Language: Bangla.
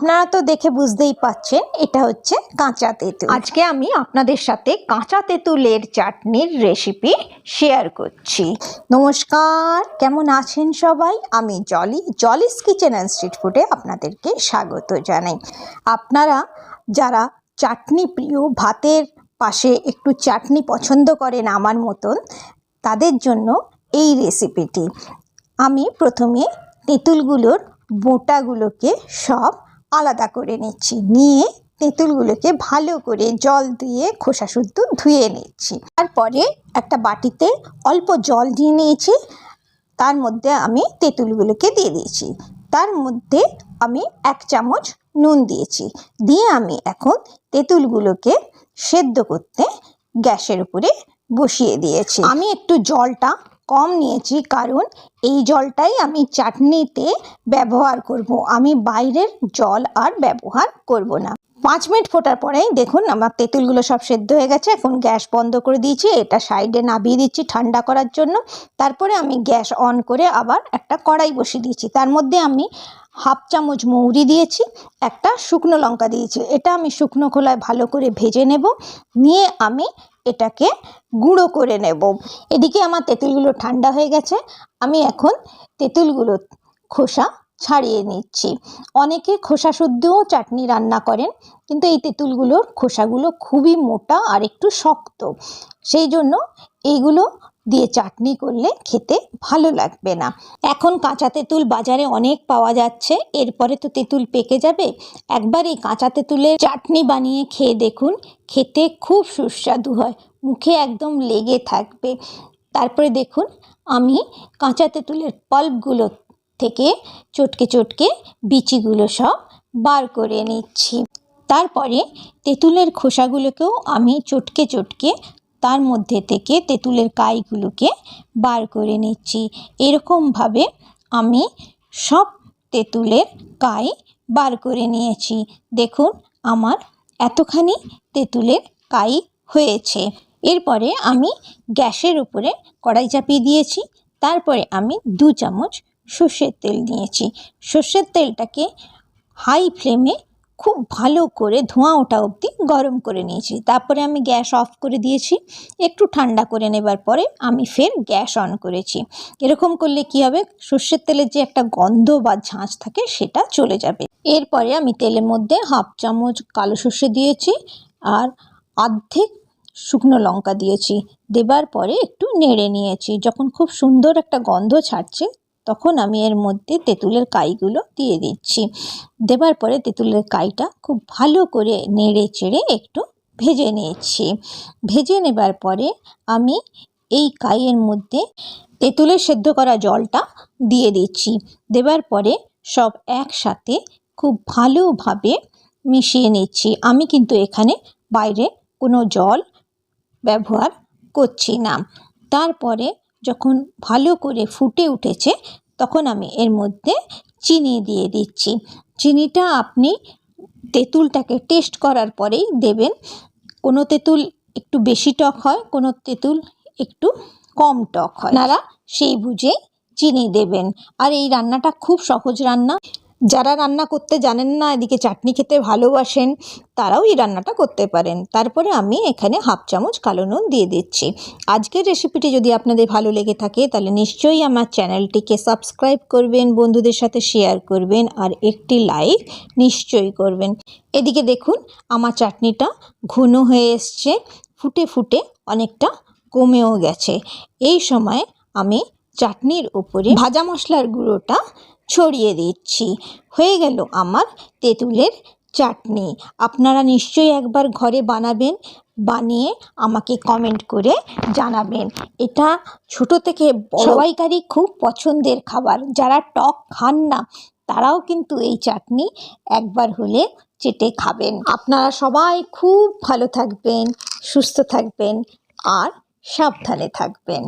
আপনারা তো দেখে বুঝতেই পাচ্ছেন এটা হচ্ছে কাঁচা তেঁতুল। আজকে আমি আপনাদের সাথে কাঁচা তেঁতুলের চাটনির রেসিপি শেয়ার করছি। নমস্কার, কেমন আছেন সবাই? আমি জলিস কিচেন অ্যান্ড স্ট্রিট ফুডে আপনাদেরকে স্বাগত জানাই। আপনারা যারা চাটনি প্রিয়, ভাতের পাশে একটু চাটনি পছন্দ করেন আমার মতন, তাদের জন্য এই রেসিপিটি। আমি প্রথমে তেঁতুলগুলোর বোটাগুলোকে সব আলাদা করে নিচ্ছি, নিয়ে তেঁতুলগুলোকে ভালো করে জল দিয়ে খোসা শুদ্ধ ধুয়ে নিচ্ছি। তারপরে একটা বাটিতে অল্প জল দিয়ে নিয়েছি, তার মধ্যে আমি তেঁতুলগুলোকে দিয়ে দিয়েছি। তার মধ্যে আমি 1 চামচ নুন দিয়েছি, দিয়ে আমি এখন তেঁতুলগুলোকে সেদ্ধ করতে গ্যাসের উপরে বসিয়ে দিয়েছি। আমি একটু জলটা কম নিয়েছি, কারণ এই জলটাই আমি চাটনিতে ব্যবহার করব। আমি বাইরের জল আর ব্যবহার করব না। 5 মিনিট ফোটার পরেই দেখুন আমার তেঁতুলগুলো সব সেদ্ধ হয়ে গেছে। এখন গ্যাস বন্ধ করে দিয়েছি, এটা সাইডে নামিয়ে দিচ্ছি ঠান্ডা করার জন্য। তারপরে আমি গ্যাস অন করে আবার একটা কড়াই বসিয়ে দিয়েছি, তার মধ্যে আমি 1/2 চামচ মৌরি দিয়েছি, একটা শুকনো লঙ্কা দিয়েছি। এটা আমি শুকনো খোলায় ভালো করে ভেজে নেব, নিয়ে আমি এটাকে গুঁড়ো করে নেব। এদিকে আমার তেঁতুলগুলো ঠান্ডা হয়ে গেছে, আমি এখন তেঁতুলগুলো খোসা ছাড়িয়ে নিচ্ছি। অনেকে খোসা শুদ্ধও চাটনি রান্না করেন, কিন্তু এই তেঁতুলগুলোর খোসাগুলো খুবই মোটা আর একটু শক্ত, সেই জন্য এইগুলো দিয়ে চাটনি করলে খেতে ভালো লাগবে না। এখন কাঁচা তেঁতুল বাজারে অনেক পাওয়া যাচ্ছে, এরপরে তো তেঁতুল পেকে যাবে। একবার এই কাঁচা তেঁতুলের চাটনি বানিয়ে খেয়ে দেখুন, খেতে খুব সুস্বাদু হয়, মুখে একদম লেগে থাকবে। তারপরে দেখুন আমি কাঁচা তেঁতুলের পাল্পগুলো থেকে চটকে চটকে বিচিগুলো সব বার করে নিচ্ছি। তারপরে তেঁতুলের খোসাগুলোকেও আমি চটকে চটকে তার মধ্যে থেকে তেঁতুলের কাইগুলোকে বার করে নিচ্ছি। এরকমভাবে আমি সব তেঁতুলের কাই বার করে নিয়েছি। দেখুন আমার এতখানি তেঁতুলের কাই হয়েছে। এরপরে আমি গ্যাসের উপরে কড়াই চাপিয়ে দিয়েছি, তারপরে আমি 2 চামচ সর্ষের তেল নিয়েছি। সর্ষের তেলটাকে হাই ফ্লেমে খুব ভালো করে ধোঁয়া ওঠা অবধি গরম করে নিয়েছি। তারপরে আমি গ্যাস অফ করে দিয়েছি। একটু ঠান্ডা করে নেবার পরে আমি ফের গ্যাস অন করেছি। এরকম করলে কি হবে, সর্ষের তেলের যে একটা গন্ধ বা ঝাঁঝ থাকে সেটা চলে যাবে। এরপরে আমি তেলের মধ্যে 1/2 চামচ কালো সর্ষে দিয়েছি আর অর্ধেক শুকনো লঙ্কা দিয়েছি। দেবার পরে একটু নেড়ে নিয়েছি। যখন খুব সুন্দর একটা গন্ধ ছাড়ছে, তখন আমি এর মধ্যে তেঁতুলের কাইগুলো দিয়ে দিচ্ছি। দেবার পরে তেঁতুলের কাইটা খুব ভালো করে নেড়ে চেড়ে একটু ভেজে নিয়েছি। ভেজে নেবার পরে আমি এই কাইয়ের মধ্যে তেঁতুলের সেদ্ধ করা জলটা দিয়ে দিচ্ছি। দেবার পরে সব একসাথে খুব ভালোভাবে মিশিয়ে নিচ্ছি। আমি কিন্তু এখানে বাইরে কোনো জল ব্যবহার করছি না। তারপরে যখন ভালো করে ফুটে উঠেছে, তখন আমি এর মধ্যে চিনি দিয়ে দিচ্ছি। চিনিটা আপনি তেঁতুলটাকে টেস্ট করার পরেই দেবেন। কোনো তেঁতুল একটু বেশি টক হয়, কোনো তেঁতুল একটু কম টক হয়, আপনারা সেই বুঝে চিনি দেবেন। আর এই রান্নাটা খুব সহজ রান্না, যারা রান্না করতে জানেন না, এদিকে চাটনি খেতে ভালোবাসেন, তারাও এই রান্নাটা করতে পারেন। তারপরে আমি এখানে 1/2 চামচ কালো নুন দিয়ে দিচ্ছি। আজকের রেসিপিটি যদি আপনাদের ভালো লেগে থাকে, তাহলে নিশ্চয়ই আমার চ্যানেলটিকে সাবস্ক্রাইব করবেন, বন্ধুদের সাথে শেয়ার করবেন আর একটি লাইক নিশ্চয়ই করবেন। এদিকে দেখুন আমার চাটনিটা ঘন হয়ে এসছে, ফুটে ফুটে অনেকটা কমেও গেছে। এই সময় আমি চাটনির উপরে ভাজা মশলার গুঁড়োটা ছড়িয়ে দিচ্ছি। হয়ে গেল আমার তেঁতুলের চাটনি। আপনারা নিশ্চয়ই একবার ঘরে বানাবেন, বানিয়ে আমাকে কমেন্ট করে জানাবেন। এটা ছোট থেকে সবাইকারই খুব পছন্দের খাবার। যারা টক খান না, তারাও কিন্তু এই চাটনি একবার হলে চেটে খাবেন। আপনারা সবাই খুব ভালো থাকবেন, সুস্থ থাকবেন আর সাবধানে থাকবেন।